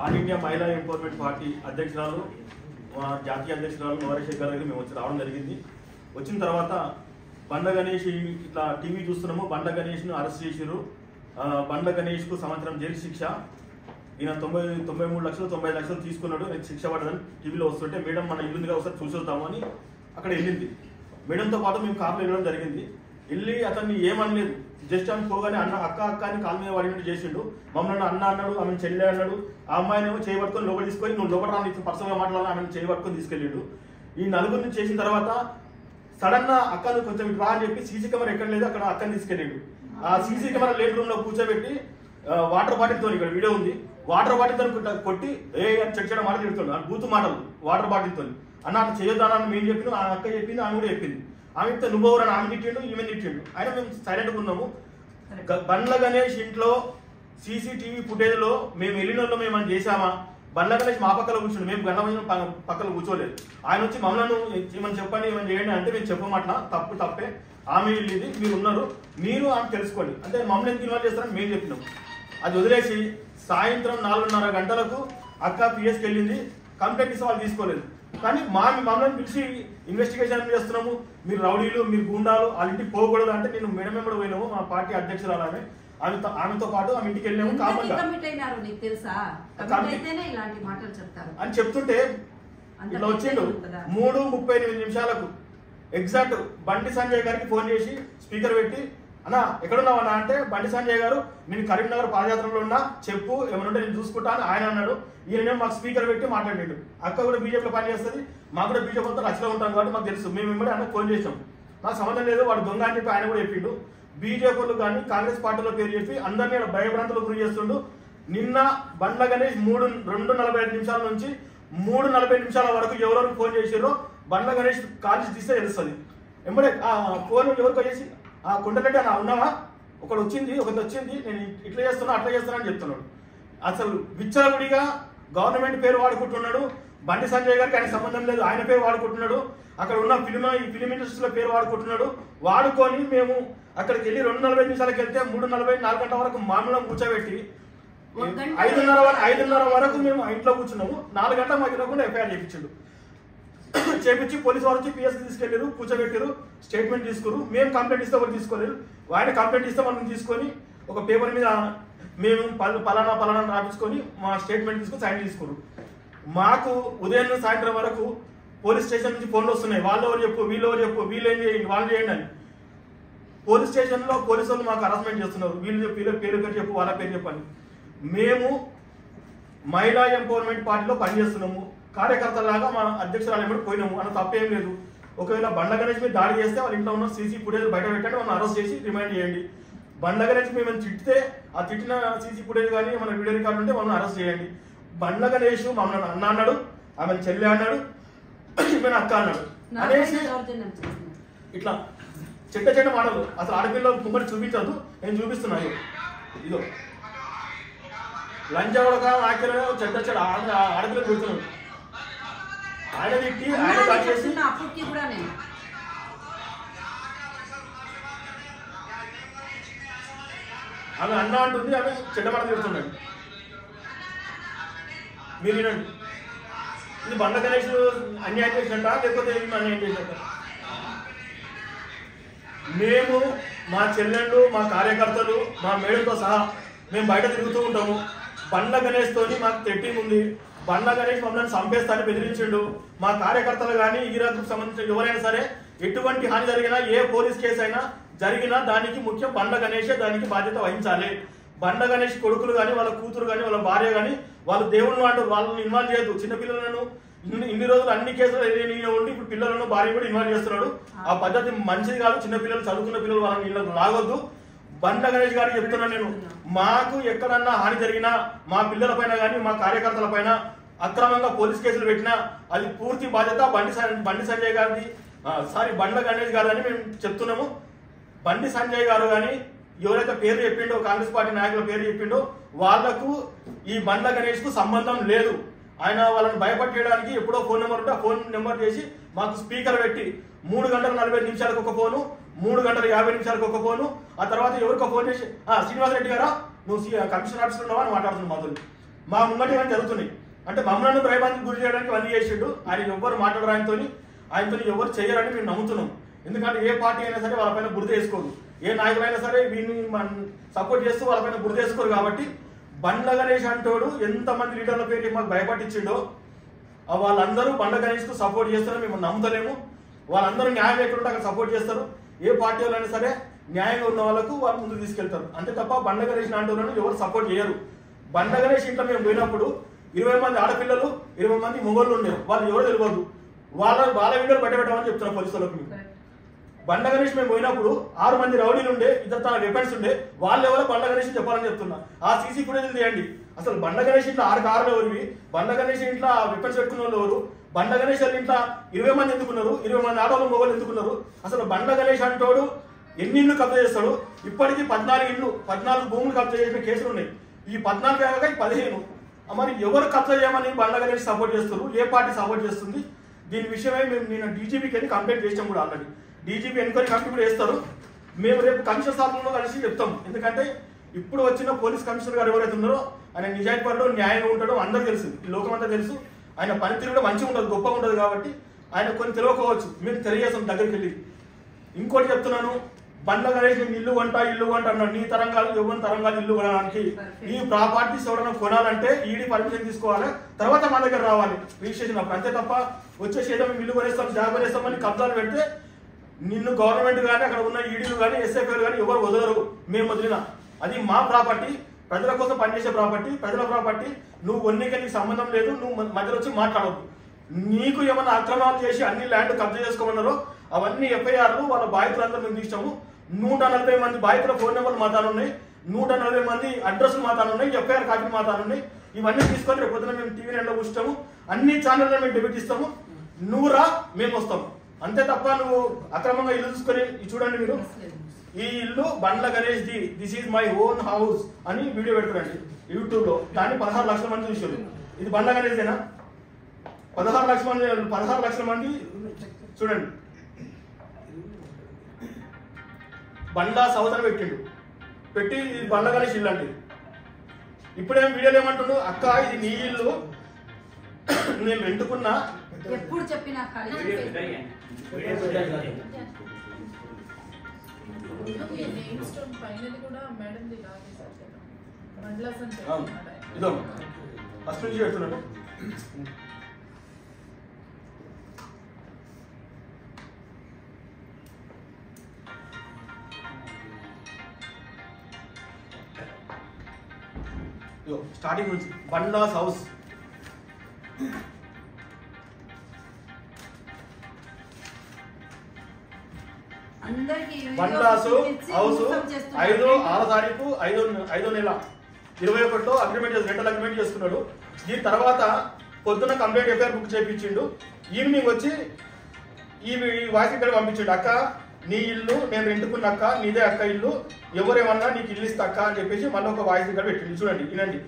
All India మహిళా empowerment party అధ్యక్షురాలు జాతీయ అధ్యక్షురాలు నవరేష్ గారికి మేము వచ్చి రావడం జరిగింది. వచ్చిన తర్వాత బండ్ల గణేష్ ఇట్లా టీవీ చూస్తున్నాము, బండ్ల గణేష్ను అరెస్ట్ చేసారు. బండ్ల గణేష్కు సంవత్సరం జైలు శిక్ష. ఈయన 93 లక్షలు 95 లక్షలు తీసుకున్నాడు, శిక్ష పడదని టీవీలో వస్తుంటే మేడం మన ఇల్లుందిగా ఒకసారి చూసొద్దాము అని అక్కడ వెళ్ళింది. మేడంతో పాటు మేము కార్లో వెళ్ళడం జరిగింది. వెళ్ళి అతన్ని ఏమనలేదు, జస్ట్ అని పోగానే అన్న అక్క అక్క అని కాలు మీద పడినట్టు చేసిండు. మమ్మల్ని అన్న అన్నాడు, ఆమెను చెల్లె అన్నాడు. ఆ అమ్మాయినేమో చేయబట్టుకొని లోపల తీసుకొని నువ్వు లోపల రాని పర్సనల్గా మాట్లాడాలని ఆమెను చేయబట్టుకొని తీసుకెళ్ళిండు. ఈ నలుగురిని చేసిన తర్వాత సడన్ గా అక్కను కొంచెం రా అని చెప్పి సీసీ కెమెరా ఎక్కడ లేదు అక్కడ అక్కని తీసుకెళ్ళిండు. ఆ సీసీ కెమెరా లేని రూమ్ లో కూర్చోబెట్టి వాటర్ బాటిల్ తో, ఇక్కడ వీడియో ఉంది, వాటర్ బాటిల్ తో కొట్టి ఏ చెక్ చేయడం మాట తిడుతున్నాడు, బూతు మాటలు వాటర్ బాటిల్ తో. అన్న అట్లా చేయొద్దానని మేము చెప్పిన, ఆ అక్క చెప్పింది, ఆమె కూడా చెప్పింది. ఆమె నువ్వు ఎవరని ఆమె తిట్టిండు, ఈమె తిట్టిండు. అయినా మేము సైలెంట్గా ఉన్నాము. బండ్ల గణేష్ ఇంట్లో సీసీటీవీ ఫుటేజ్ లో మేము వెళ్ళిన మేము అని చేసామా? బండ్ల గణేష్ మా పక్కన కూర్చుండు, మేము గంట పక్కన కూర్చోలేదు. ఆయన వచ్చి మమ్మల్ని ఏమని చెప్పండి ఏమని చేయండి అంటే మేము చెప్పమాట తప్పే, ఆమె వెళ్ళింది, మీరు ఉన్నారు, మీరు ఆమె తెలుసుకోండి అంటే మమ్మల్ని ఎందుకు ఇన్వాల్వ్ చేస్తారని మేము చెప్పినాం. అది వదిలేసి సాయంత్రం 4:30 గంటలకు అక్క పిఎస్కి వెళ్ళింది. కంప్లైంట్ ఇస్తే వాళ్ళు తీసుకోలేదు. కానీ మమ్మల్ని పిలిచి ఇన్వెస్టిగేషన్ చేస్తున్నాము, మీరు రౌడీలు, మీరు గుండాలు, వాళ్ళ ఇంటికి పోకూడదు అంటే నేను మేడం వెంబడి పోయినాము. మా పార్టీ అధ్యక్షురాలు ఆమెతో పాటు ఆమె ఇంటికి వెళ్ళాము. అని చెప్తుంటే ఇట్లా వచ్చిండు 3:38 నిమిషాలకు ఎగ్జాక్ట్ బండి సంజయ్ గారికి ఫోన్ చేసి స్పీకర్ పెట్టి, అన్నా ఎక్కడున్నావు అన్న అంటే, బండి సంజయ్ గారు నేను కరీంనగర్ పాదయాత్రలో ఉన్నా, చెప్పు ఏమైనా ఉంటే నేను చూసుకుంటా అని ఆయన అన్నాడు. ఈయన మాకు స్పీకర్ పెట్టి మాట్లాడాడు. అక్క కూడా బీజేపీలో పనిచేస్తుంది, మాకు కూడా బీజేపీతో రచలో ఉంటాం కాబట్టి మాకు తెలుసు. మేము వెంబడి అన్న ఫోన్ చేసాం, నాకు సంబంధం లేదు, వాడు దొంగ అని చెప్పి ఆయన కూడా చెప్పిండు. బీజేపీలు కానీ కాంగ్రెస్ పార్టీలో పేరు చెప్పి అందరినీ భయభ్రాంతులకు గురి చేస్తుండు. నిన్న బండ్ల గణేష్ 2:45 నిమిషాల నుంచి 3:40 నిమిషాల వరకు ఎవరెవరు ఫోన్ చేసారో బండ్ల గణేష్ కాలేజ్ తీస్తే తెలుస్తుంది. వెంబడే ఆ ఫోన్ ఎవరికి వచ్చేసి, ఆ కుండలెడ్డి అన్న ఉన్నావా, ఒకటి వచ్చింది నేను ఇట్లా చేస్తున్నా అట్లా చేస్తున్నా అని చెప్తున్నాడు. అసలు విచ్చలవిడిగా గవర్నమెంట్ పేరు వాడుకుంటున్నాడు. బండి సంజయ్ గారికి ఆయన సంబంధం లేదు, ఆయన పేరు వాడుకుంటున్నాడు. అక్కడ ఉన్న ఫిలిం ఇండస్ట్రీలో పేరు వాడుకుంటున్నాడు. వాడుకొని మేము అక్కడికి వెళ్ళి 2:40 నిమిషాలకు వెళ్తే 3:40 4 గంటల వరకు మామూలుగా కూర్చోబెట్టి 5:30 వరకు మేము ఇంట్లో కూర్చున్నాము. 4 గంటల మాకు ఇవ్వకుండా ఎఫ్ఐఆర్ చేయించాడు. చేపించి పోలీసు వాళ్ళు వచ్చి పిఎస్కి తీసుకెళ్ళారు, కూర్చోబెట్టారు, స్టేట్మెంట్ తీసుకురు. మేము కంప్లైంట్ ఇస్తే ఒకటి తీసుకోలేదు, ఆయన కంప్లైంట్ ఇస్తే మనం తీసుకొని ఒక పేపర్ మీద మేము పలానా రాపించుకొని మా స్టేట్మెంట్ తీసుకొని సైన్ తీసుకురు. మాకు ఉదయం సాయంత్రం వరకు పోలీస్ స్టేషన్ నుంచి ఫోన్లు వస్తున్నాయి, వాళ్ళు ఎవరు చెప్పు, వీళ్ళు ఎవరు చెప్పు, వీళ్ళు ఏం చేయండి, వాళ్ళు చేయండి అని. పోలీస్ స్టేషన్లో పోలీసు వాళ్ళు మాకు హరాస్మెంట్ చేస్తున్నారు, వీళ్ళు చెప్పు, వీళ్ళ పేరు చెప్పు, వాళ్ళ పేరు చెప్పని. మేము మహిళా ఎంపవర్మెంట్ పార్టీలో పనిచేస్తున్నాము, కార్యకర్తలాగా మా అధ్యక్షురాలు ఏమిటి పోయినాము అన్న తప్పేం లేదు. ఒకవేళ బండ్ల గణేష్ మీద దాడి చేస్తే వాళ్ళ ఇంట్లో ఉన్న సీసీ ఫుటేజ్ బయట పెట్టండి, మనం అరెస్ట్ చేసి రిమైండ్ చేయండి. బండ్ల గణేష్ మేము తిట్టితే ఆ తిట్టిన సీసీ ఫుటేజ్ కానీ మన వీడియో రికార్డు ఉంటే మమ్మల్ని అరెస్ట్ చేయండి. బండ్ల గణేష్ మమ్మల్ని అన్న అన్నాడు, ఆమె చెల్లె అన్నాడు, ఈమెను అక్క అన్నాడు అనేసి ఇట్లా చెడ్డ మాటలు. అసలు ఆడపిల్లలు కుమ్మడి చూపించద్దు, నేను చూపిస్తున్నాను. ఇదో లంచవడక ఆఖరి చెడ్డ ఆడపిల్లలు కూర్చున్నాడు. ఆయన తిట్టి ఆయన కట్ చేసి ఆమె అన్న అంటుంది, ఆమె చెడ్డమాట తిడుతున్నాడు. మీరు వినండి, ఇది బండ్ల గణేష్ అన్యాయం చేసినట్ట లేకపోతే అన్యాయం చేసినట్ట? మేము మా చెల్లెళ్ళు, మా కార్యకర్తలు, మా మేడంతో సహా మేము బయట తిరుగుతూ ఉంటాము. బండ్ల గణేష్ తోని మాకు థ్రెట్టింగ్ ఉంది. బండ్ల గణేష్ మమ్మల్ని చంపేస్తానని బెదిరించిండు. మా కార్యకర్తలు కానీ ఈరాకు సంబంధించిన ఎవరైనా సరే ఎటువంటి హాని జరిగినా, ఏ పోలీస్ కేసు అయినా జరిగినా దానికి ముఖ్యం బండ్ల గణేషే దానికి బాధ్యత వహించాలి. బండ్ల గణేష్ కొడుకులు కానీ, వాళ్ళ కూతురు కానీ, వాళ్ళ భార్య కానీ వాళ్ళు దేవుళ్ళు అంటారు, వాళ్ళని ఇన్వాల్వ్ చేయొద్దు. చిన్నపిల్లలను ఇన్ని రోజులు అన్ని కేసులు ఉండి ఇప్పుడు పిల్లలను భార్య కూడా ఇన్వాల్వ్ చేస్తున్నాడు. ఆ పద్ధతి మంచిది కాదు. చిన్నపిల్లలు, చదువుకున్న పిల్లలు వాళ్ళని ఇళ్ళకు లాగొద్దు. బండ్ల గణేష్ గారికి చెప్తున్నా నేను, మాకు ఎక్కడన్నా హాని జరిగినా, మా పిల్లల పైన కానీ మా కార్యకర్తల పైన అక్రమంగా పోలీస్ కేసులు పెట్టినా అది పూర్తి బాధ్యత బండి సంజయ్ గారిది, బండ్ల గణేష్ గారు అని మేము చెప్తున్నాము. బండి సంజయ్ గారు కానీ ఎవరైతే పేరు చెప్పిండో, కాంగ్రెస్ పార్టీ నాయకుల పేరు చెప్పిండో వాళ్లకు ఈ బండ్ల గణేష్ కు సంబంధం లేదు. ఆయన వాళ్ళని భయపట్టడానికి ఎప్పుడో ఫోన్ నెంబర్ ఉంటే ఆ ఫోన్ నెంబర్ చేసి మాకు స్పీకర్ పెట్టి 3:45 నిమిషాలకు ఒక ఫోను, 3:50 నిమిషాలకు ఒక ఫోను, ఆ తర్వాత ఎవరికో ఫోన్ చేసి శ్రీనివాసరెడ్డి గారా నువ్వు కమిషనర్ ఆఫీస్లో ఉన్నావా అని మాట్లాడుతున్నావు. మాతో మా ముంగటి ఇవన్నీ జరుగుతున్నాయి. అంటే మమ్మల్ని భయభ్రాంతికి గురి చేయడానికి అన్నీ చేసిండు. ఆయన ఎవ్వరు మాట్లాడరు, ఆయనతో ఎవరు చేయరని మేము నమ్ముతున్నాం. ఎందుకంటే ఏ పార్టీ అయినా సరే వాళ్ళపైన బురద వేసుకోదు, ఏ నాయకులైనా సరే వీళ్ళని సపోర్ట్ చేస్తూ వాళ్ళపైన బురద వేసుకోరు. కాబట్టి బండ్ల గణేష్ అంటోడు ఎంతమంది లీడర్ల పేరు మాకు భయపట్టించిండో వాళ్ళందరూ బండ్ల గణేష్కు సపోర్ట్ చేస్తారని మేము నమ్ముతలేము. వాళ్ళందరూ న్యాయం ఎక్కడుంటే అక్కడ సపోర్ట్ చేస్తారు. ఏ పార్టీ వాళ్ళైనా సరే న్యాయంగా ఉన్న వాళ్ళకు వాళ్ళు ముందుకు తీసుకెళ్తారు, అంతే తప్ప బండ్ల గణేష్ అంటోళ్ళను ఎవరు సపోర్ట్ చేయరు. బండ్ల గణేష్ ఇంట్లో మేము పోయినప్పుడు 20 మంది ఆడపిల్లలు 20 మంది మొగోళ్ళు ఉండేరు, వాళ్ళు ఎవరు తెలియదు. వాళ్ళ వీడియోలు బయటపెట్టామని చెప్తున్నారు పోలీసులకు. బండ్ల గణేష్ మేము పోయినప్పుడు 6 మంది రౌడీలు ఉండే, ఇద్దరు తన వెపన్స్ ఉండే, వాళ్ళు ఎవరో బండ్ల గణేష్ చెప్పాలని చెప్తున్నా. ఆ సీసీ ఫుటేజ్ తీయండి. అసలు బండ్ల గణేష్ ఇంట్లో 6 కార్లు ఎవరివి, బండ్ల గణేష్ ఇంట్లో వెపన్స్ పెట్టుకున్న వాళ్ళు ఎవరు, బండ్ల గణేష్ వాళ్ళ ఇంట్లో 20 మంది ఎందుకున్నారు, 20 మంది ఆడవాళ్ళు మొగోళ్ళు ఎందుకున్నారు. అసలు బండ్ల గణేష్ అంటోడు ఎన్ని ఇళ్ళు కబ్జా చేస్తాడు. ఇప్పటికీ 14 భూములు కబ్జా చేసిన కేసులు ఉన్నాయి. ఈ 14 కాక 15. మరి ఎవరు కబ్జా చేయమని బండ్ల గణేష్ సపోర్ట్ చేస్తారు, ఏ పార్టీ సపోర్ట్ చేస్తుంది? దీని విషయమై మేము నేను డీజీపీకి వెళ్ళి కంప్లైంట్ చేసాం కూడా. ఆల్రెడీ డీజీపీ ఎంక్వైరీ కమిటీ కూడా వేస్తారు. మేము రేపు కమిషనర్ స్థానంలో కలిసి చెప్తాం. ఎందుకంటే ఇప్పుడు వచ్చిన పోలీస్ కమిషనర్ గారు ఎవరైతే ఉన్నారో ఆయన నిజాయితీ పడడం, న్యాయంగా ఉండడం అందరూ తెలుసు, ఈ లోకమంతా తెలుసు. ఆయన పనితీరు కూడా మంచిగా ఉండదు, గొప్పగా ఉండదు. కాబట్టి ఆయన కొన్ని తెలియకపోవచ్చు, మేము తెలియజేస్తాం దగ్గరికి వెళ్ళి. ఇంకోటి చెప్తున్నాను, బండ్ల గణేష్ ఇల్లు వంట అన్నాడు. నీ తరంగాలు ఎవరి తరంగాలు ఇల్లు కొనడానికి ఈ ప్రాపర్టీస్ ఎవరైనా కొనాలంటే ఈడీ పర్మిషన్ తీసుకోవాలి, తర్వాత మా దగ్గర రావాలి రిజిస్ట్రేషన్ అప్పుడు, అంతే తప్ప వచ్చేసి ఏదో మేము ఇల్లు కొనేస్తాం జాబ్ కొనేస్తామని కబ్జాలు పెడితే నిన్ను గవర్నమెంట్ కానీ అక్కడ ఉన్న ఈడీలు కానీ ఎస్ఎఫ్ఐలు కానీ ఎవరు వదలరు. మేము వదిలిన అది మా ప్రాపర్టీ, ప్రజల కోసం పనిచేసే ప్రాపర్టీ, ప్రజల ప్రాపర్టీ. నువ్వు కొన్నికే నీకు సంబంధం లేదు, నువ్వు మధ్యలో వచ్చి మాట్లాడవు. నీకు ఏమన్నా అక్రమాలు చేసి అన్ని ల్యాండ్ కబ్జా చేసుకోమన్నారో అవన్నీ ఎఫ్ఐఆర్లు వాళ్ళ బాధితులందరూ మేము తీసాము. 140 మంది బాధితుల ఫోన్ నెంబర్లు మాతాను ఉన్నాయి, 140 మంది అడ్రస్లు మాతాను ఉన్నాయి, ఎఫ్ఐఆర్ కాపీ మాతాను ఉన్నాయి. ఇవన్నీ తీసుకొని రేపు పొద్దున మేము టీవీ నెట్లో కూర్చుంటాము, అన్ని ఛానల్లో మేము డెబ్యూట్ ఇస్తాము. నువ్వు రా, మేము వస్తాము, అంతే తప్ప నువ్వు అక్రమంగా ఇల్లు చూసుకొని చూడండి. మీరు ఈ ఇల్లు బండ్ల గణేష్ ది, this is my own house అని వీడియో పెడుతున్నాండి యూట్యూబ్ లో. దాన్ని 16 లక్షల మంది చూసారు. ఇది బండ్ల గణేష్దేనా? 16 లక్షల మంది చూడండి. బండ్ల సౌదన పెట్టి ఇది బండ్ల గణేష్ ఇల్లు అంటే. ఇప్పుడేం వీడియోలు ఏమంటుండు, అక్క ఇది నీ ఇల్లు నేను రెంటుకున్నా. ఎప్పుడు చెప్పినా ఇదో ఫస్ట్ నుంచి పెడుతున్నాడు. స్టార్టింగ్ నుంచి బండ్లాస్ హౌస్. బండ్లాస్ హౌస్ 6 తారీఖు 5వ నెల 21 అగ్రిమెంట్ రెంటల్ అగ్రిమెంట్ చేసుకున్నాడు. దీని తర్వాత పొద్దున కంప్లైంట్ ఎఫ్ఐఆర్ బుక్ చేయించిండు. ఈవినింగ్ వచ్చి ఈ వాయిస్ ఇక్కడ పంపించిండు, అక్క నీ ఇల్లు నేను రెంటుకున్న అక్క, నీదే అక్క ఇల్లు, ఎవరేమన్నా నీకు ఇల్లు ఇస్తా అక్క అని చెప్పేసి మళ్ళీ ఒక వాయిస్ ఇక్కడ పెట్టిండు. చూడండి, వినండి.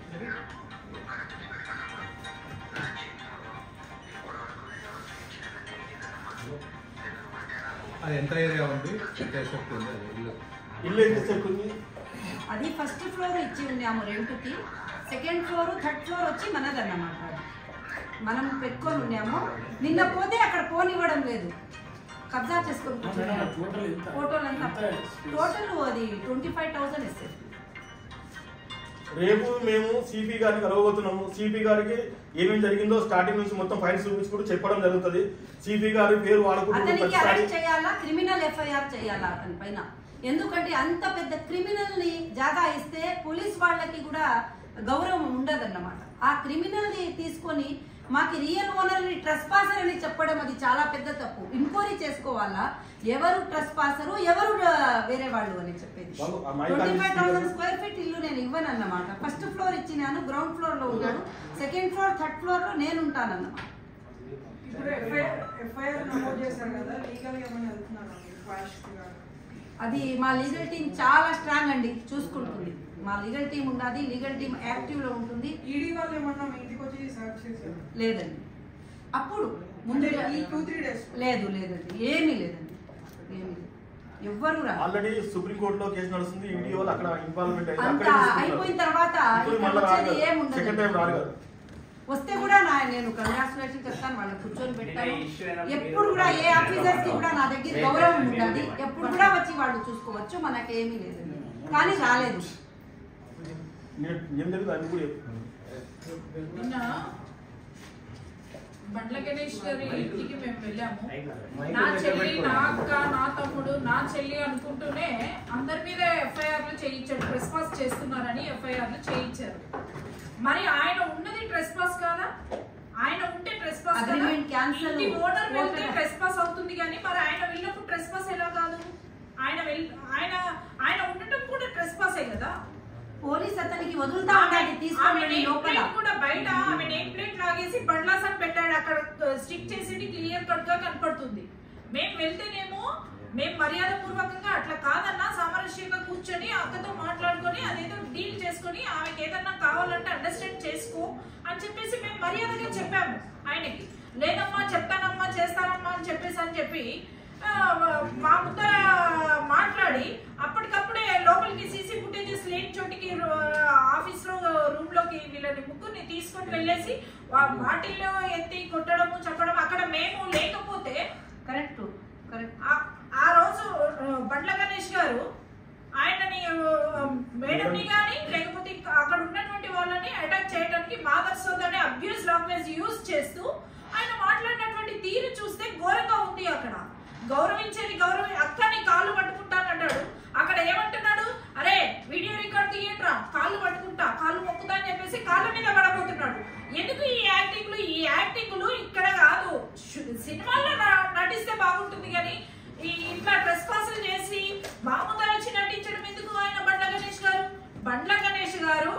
ఎంత ఏరియా ఉంది, ఇల్లు ఎంత ఎసెప్ట్ ఉంది? అది ఫస్ట్ ఫ్లోర్ ఇచ్చి ఉన్నాము రెంట్కి, సెకండ్ ఫ్లోర్ థర్డ్ ఫ్లోర్ వచ్చి మనదన్నమాట. మనం పెట్టుకొని ఉన్నాము. నిన్న పోతే అక్కడ పోనివ్వడం లేదు, కబ్జా చేసుకొని ఫోటోలు అంతా టోటల్ అది 25,000 ఇస్తారు. రేపు మేము సిపి గారిని కలవబోతున్నాము. సిపి గారికి ఏమేమి జరిగిందో స్టార్టింగ్ నుంచి మొత్తం ఫైల్స్ చూపించుకుంటూ చెప్పడం జరుగుతుంది. సిపి గారి పేరు వాడుకుంటూ చేయాలా, క్రిమినల్ ఎఫ్ఐఆర్ చేయాలా అతని పైన. ఎందుకంటే అంత పెద్ద క్రిమినల్ ని జాగా ఇస్తే పోలీస్ వాళ్ళకి కూడా గౌరవం ఉండదన్నమాట. ఆ క్రిమినల్ ని తీసుకొని మాకు రియల్ ఓనర్ ని ట్రెస్పాసర్ అని చెప్పడం అది చాలా పెద్ద తప్పు. ఎంక్వైరీ చేసుకోవాలా, ఎవరు ట్రెస్పాసరు, ఎవరు వేరే వాళ్ళు అని చెప్పేది. 25,000 స్క్వేర్ ఫీట్ ఇల్లు నేను ఇవ్వను అన్నమాట. ఫస్ట్ ఫ్లోర్ ఇచ్చినాను, గ్రౌండ్ ఫ్లోర్ లో ఉన్నాడు, సెకండ్ ఫ్లోర్ థర్డ్ ఫ్లోర్ లో నేను ఉంటానన్నమాట. అది మా లీగల్ టీం చాలా స్ట్రాంగ్ అండి, చూసుకుంటుంది. మా లీగల్ టీం ఉన్నది, లీగల్ టీం యాక్టివ్ లో ఉంటుంది. ఈడీ వాళ్ళు ఏమన్నా ఇంటికి వచ్చి సర్చ్ చేశారు? లేదండి, అప్పుడు ముందు ఈ 2-3 డేస్ లేదండి, ఏమీ లేదండి, ఏమీ లేదు. ఎవ్వరు ఆల్రెడీ సుప్రీం కోర్టులో కేసు నడుస్తుంది, ఈడీ వాళ్ళు అక్కడ ఇన్వాల్వ్మెంట్ అంత అయిపోయిన తర్వాత ఏముండదు. సెకండ్ టైం రాదు కదా. వస్తే కూడా నేను కంగ్రాచులేషన్ చెప్తాను, వాళ్ళని కూర్చొని పెట్టాను. ఎప్పుడు కూడా ఏ ఆఫీసర్స్ కి కూడా నా దగ్గర గౌరవం ఉండదు, ఎప్పుడు కూడా వచ్చి వాళ్ళు చూసుకోవచ్చు, మనకేమీ లేదు. కానీ రాలేదు. బండ్ల గణేష్ గారి ఇంటికి మేము వెళ్ళాము. నా చెల్లి, నా అక్క, నా తమ్ముడు, నా చెల్లి అనుకుంటూనే అందరి మీద ఎఫ్ఐఆర్లు చేయించాడు. ట్రెస్ పాస్ చేస్తున్నారని ఎఫ్ఐఆర్లు చేయించారు. మరి ఆయన ఉన్నది ట్రెస్ పాస్ కాదా? ఆయన ఉంటే ట్రెస్ పాస్ కదా, ఇంటి ఓనర్ వెళ్తే ట్రెస్ పాస్ అవుతుంది. కానీ మరి ఆయన వెళ్ళినప్పుడు ట్రెస్ పాస్ ఎలా కాదు? ఆయన ఉండటం కూడా ట్రెస్ పాసే కదా. పోలీస్ అతనికి వదులుతా ఉండాలి, తీసుకొని లోపల కూడా బయట ఆమె నేమ్ ప్లేట్ లాగేసి బండ్లాసన్ పెట్టాడు. అక్కడ స్టిక్ చేసేది క్లియర్ కట్ గా కనపడుతుంది. మేము వెళ్తేనేమో మేము మర్యాద పూర్వకంగా అట్లా కాదన్నా సామరస్యంగా కూర్చొని అక్కతో మాట్లాడుకొని అదేదో డీల్ చేసుకొని ఆమెకి ఏదన్నా కావాలంటే అండర్స్టాండ్ చేసుకో అని చెప్పేసి మేము మర్యాదగా చెప్పాము ఆయనకి. లేదమ్మా చెప్తానమ్మా చేస్తానమ్మా అని చెప్పి మా ముందర మాట్లాడి అప్పటికప్పుడే లోపలికి సీసీ ఫుటేజెస్ లేని చోటికి ఆఫీస్ లో రూమ్ లోకి వీళ్ళని ముగ్గురిని తీసుకొని వెళ్ళేసి వాటిల్లో ఎత్తి కొట్టడము చెప్పడం. అక్కడ మేము లేకపోతే కరెక్ట్ ఆ రోజు బండ్ల గణేష్ గారు ఆయనని మేడంని కానీ లేకపోతే అక్కడ ఉన్నటువంటి వాళ్ళని అటాక్ చేయడానికి మదర్ సోదర్ని అబ్యూస్ లాంగ్వేజ్ యూజ్ చేస్తూ ఆయన మాట్లాడినటువంటి తీరు చూస్తే ఘోరంగా ఉంది. అక్కడ గౌరవించేది అక్కని కాళ్ళు పట్టుకుంటానంటాడు. అక్కడ ఏమంటున్నాడు, అరే వీడియో రికార్డ్ తీయట్రా, కాళ్ళు పట్టుకుంటా, కాళ్ళు మొక్కుతా అని చెప్పేసి కాళ్ళ మీద పడబోతున్నాడు. ఎందుకు ఈ యాక్టింగ్లు ఇక్కడ కాదు, సినిమాల్లో నటిస్తే బాగుంటుంది. కానీ ఇట్లా ట్రెస్ పాసులు చేసి మామూలు వచ్చి నటించడం ఎందుకు? ఆయన బండ్ల గణేష్ గారు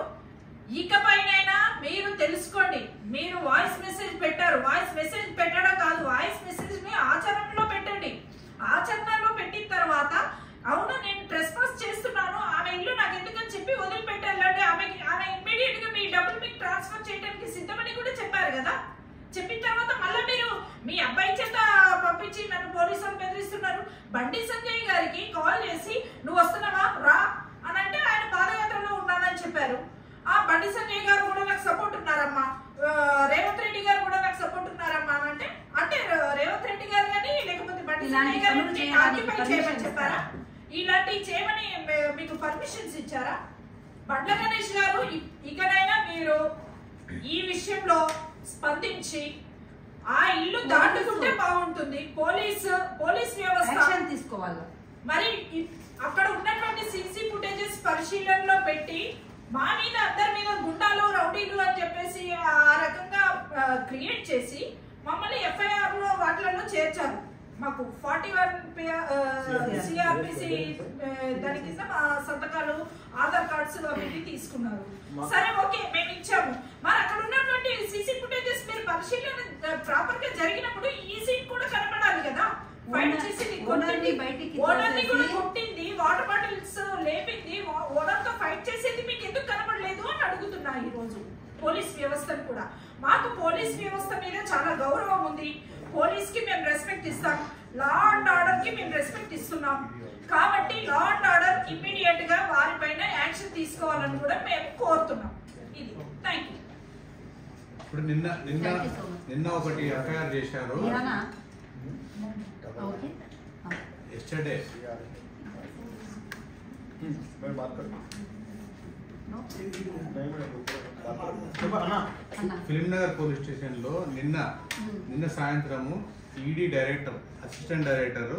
ఇకపైనైనా మీరు తెలుసుకోండి. మీరు వాయిస్ మెసేజ్ పెట్టారు, వాయిస్ మెసేజ్ పెట్టడం కాదు, వాయిస్ మెసేజ్ ని ఆచరణలో పెట్టండి. ఆచరణలో పెట్టిన తర్వాత అవును నేను ట్రెస్ పాస్ చేస్తున్నాను, ఆమె ఇల్లు నాకు ఎందుకని చెప్పి వదిలిపెట్టాలంటే ఆమె ఇమ్మీడియట్ గా మీ డబ్బులు మీకు ట్రాన్స్ఫర్ చేయడానికి సిద్ధమని కూడా చెప్పారు కదా. చెప్పిన తర్వాత మళ్ళీ మీరు మీ అబ్బాయి చేత పంపించి నన్ను పోలీసులు బెదిరిస్తున్నారు. బండి సంజయ్ గారికి కాల్ చేసి నువ్వు వస్తున్నావా రా అని అంటే ఆయన పాదయాత్రలో ఉన్నానని చెప్పారు. ఆ బండి సంజయ్ గారు కూడా నాకు సపోర్ట్ ఉన్నారమ్మా, రేవంత్ రెడ్డి గారు కూడా నాకు సపోర్ట్ ఉన్నారమ్మా అంటే రేవంత్ రెడ్డి గారు కానీ లేకపోతే బండి సంజయ్ గారు ఆక్యుపై చేయమని చెప్పారా? ఇలాంటివి చేయమని మీకు పర్మిషన్స్ ఇచ్చారా? బండ్ల గణేష్ గారు ఇకనైనా మీరు ఈ విషయంలో స్పందించి ఆ ఇల్లు దాటుకుంటే బాగుంటుంది. పోలీస్ వ్యవస్థ తీసుకోవాలి. మరి అక్కడ ఉన్నటువంటి సీసీ ఫుటేజెస్ పరిశీలనలో పెట్టి మా మీద అందరి మీద గుండాలు రౌడీలు అని చెప్పేసి ఆ రకంగా క్రియేట్ చేసి మమ్మల్ని ఎఫ్ఐఆర్ లో వాటిలలో చేర్చారు. మాకు 41 సిఆర్పిసి దాని కింద మా సంతకాలు ఆధార్ కార్డ్స్ అవన్నీ తీసుకున్నారు. సరే ఓకే మేము ఇచ్చాము. మరి అక్కడ ఉన్నటువంటి సీసీ ఫుటేజెస్ మీరు పరిశీలన ప్రాపర్ గా జరిగినప్పుడు ఈ సీన్ కూడా కనపడాలి కదా. ఫైట్ చేసింది, ఓనర్ని కూడా కొట్టింది, వాటర్ బాటిల్స్ లేపింది, ఓనర్ తో ఫైట్ చేసేది మీకు ఎందుకు కనపడలేదు అని అడుగుతున్నా. ఈ రోజు పోలీస్ వ్యవస్థను కూడా, మాకు పోలీస్ వ్యవస్థ మీద చాలా గౌరవం ఉంది. పోలీస్ కి మేము రెస్పెక్ట్ ఇస్తాం, లా అండ్ ఆర్డర్ కి మేము రెస్పెక్ట్ ఇస్తున్నాం. కాబట్టి లా అండ్ ఆర్డర్ ఇమ్మీడియట్ గా వారిపైన యాక్షన్ తీసుకోవాలని కూడా మేము కోరుతున్నాం. ఇది థ్యాంక్ యూ. ఇప్పుడు నిన్న ఒకటి ఎఫ్ఐఆర్ చేశారు. ఎస్టర్డే ఫిలింనగర్ పోలీస్ స్టేషన్ లో నిన్న సాయంత్రము ED director, assistant director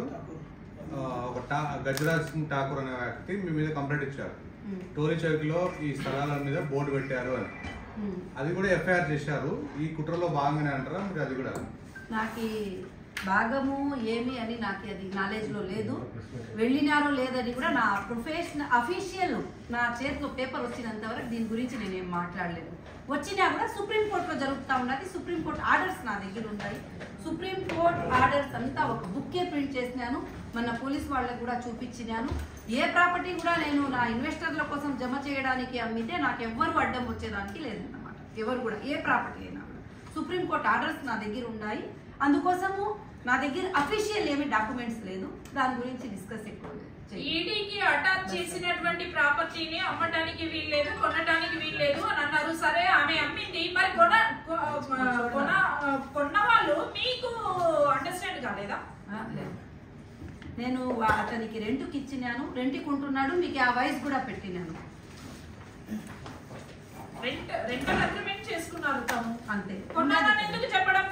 Gajraj Singh Thakur అనే వ్యక్తి మీ మీద కంప్లైంట్ ఇచ్చారు. టోరీ చౌక్ లో ఈ స్థలాల మీద బోర్డు పెట్టారు అని. అది కూడా ఎఫ్ఐఆర్ చేశారు. ఈ కుట్రలో భాగంగానే అంటారా మీరు? అది కూడా నాకు భాగము ఏమి అని నాకు అది నాలెడ్జ్ లో లేదు. వెళ్ళినారో లేదని కూడా నా ప్రొఫెషనల్ అఫీషియల్ నా చేతిలో పేపర్ వచ్చినంత వరకు దీని గురించి నేనేం మాట్లాడలేదు. వచ్చినా కూడా సుప్రీంకోర్టులో జరుగుతూ ఉన్నది. సుప్రీంకోర్టు ఆర్డర్స్ నా దగ్గర ఉంటాయి. సుప్రీంకోర్టు ఆర్డర్స్ అంతా ఒక బుక్కే ప్రింట్ చేసినాను. మన పోలీస్ వాళ్ళకు కూడా చూపించినాను. ఏ ప్రాపర్టీ కూడా నేను నా ఇన్వెస్టర్ల కోసం జమ చేయడానికి అమ్మితే నాకు ఎవ్వరు అడ్డం వచ్చేదానికి లేదన్నమాట. ఎవరు కూడా ఏ ప్రాపర్టీ అయినా కూడా సుప్రీంకోర్టు ఆర్డర్స్ నా దగ్గర ఉన్నాయి. అందుకోసము నా దగ్గర అఫీషియల్ ఏమి డాక్యుమెంట్స్ లేదు, దాని గురించి డిస్కస్ ఎక్కువ ఈడీకి అటాచ్ చేసినటువంటి ప్రాపర్టీని అమ్మటానికి వీల్లేదు, కొనడానికి వీల్లేదు అని అన్నారు. సరే ఆమె అమ్మింది, మరి కొన్న వాళ్ళు మీకు అండర్స్టాండ్ కాలేదా? నేను అతనికి రెంట్కి ఇచ్చినాను, రెంట్కి ఉంటున్నాడు, మీకు ఆ వాయిస్ కూడా పెట్టినాను. రెంటల్ అగ్రిమెంట్ చేసుకున్నారు తాము, అంతే. కొన్నారని ఎందుకు చెప్పడం?